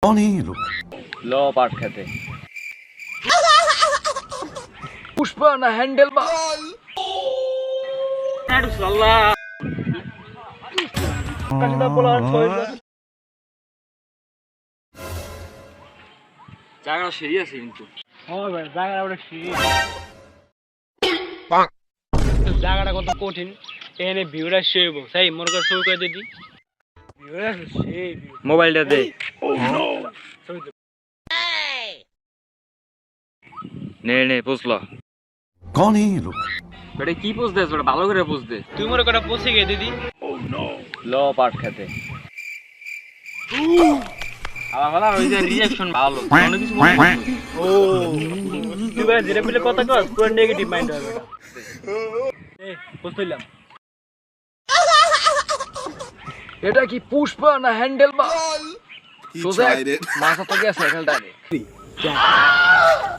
कौन है ये लोग? लो पाठ खेते पुष्पा ना हैंडल बा আল্লাহ কাশিদা বলার ছয় জায়গা সিরি আছে কিন্তু হ্যাঁ ভাই জায়গা ওটা সিরি পাক জায়গাটা কত কঠিন এনে ভিউটা সেভ সেই মোর কাছে শুরু করে দিদি ভিউটা সেভ মোবাইলটা দে ও নো নে নে বুঝলা कौन है ये लोग? বেটা কি পোজ দেস বেটা ভালো করে পোজ দে তুই মোর কটা পোছে গে দিদি ও নো লো পাট খেতে আলা ভালো ওই যে রিঅ্যাকশন ভালো অনেক কিছু মনে ও তুই ভাই ধীরে ধীরে কথা কর পুরো নেগেটিভ মাইন্ড হবে বেটা এই পোজ দিলাম এটা কি পুষ্পা না হ্যান্ডেল বা সোজা মাথা থেকে আছে খেলটা রে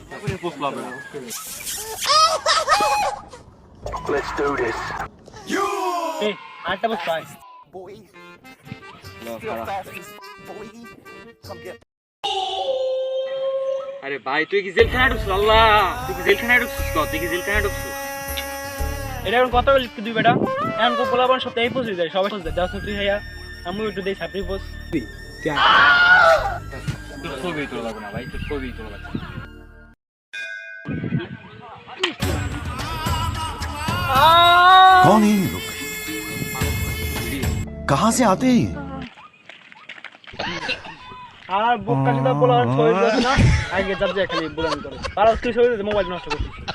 তারপরে পোজলাম Let's do this. Hey, आटा बस पाए. Boy. अरे भाई तू की जेल खाना ढुकছ আল্লাহ তুই কি জেল খানা ঢুকছিস কত তুই কি জেল খানা ঢুকছিস এটা এখন কত বলি তুই বেটা এখন কো বলাবন সপ্তাহে পৌঁছে যায় সবাই পৌঁছে যায় 10 তুই হায়া আমি একটু দেই সাপড়ি পোস তুই ছবি তোলা লাগবে না ভাই তুই ছবি তোলা লাগবে कौन है ये लोग? कहाँ से आते हैं? আর বুক কাশিদা বলার ছয় আছে না আগে যাব যে খালি বুলান করে আর তুই ছবি মোবাইল নষ্ট করছিস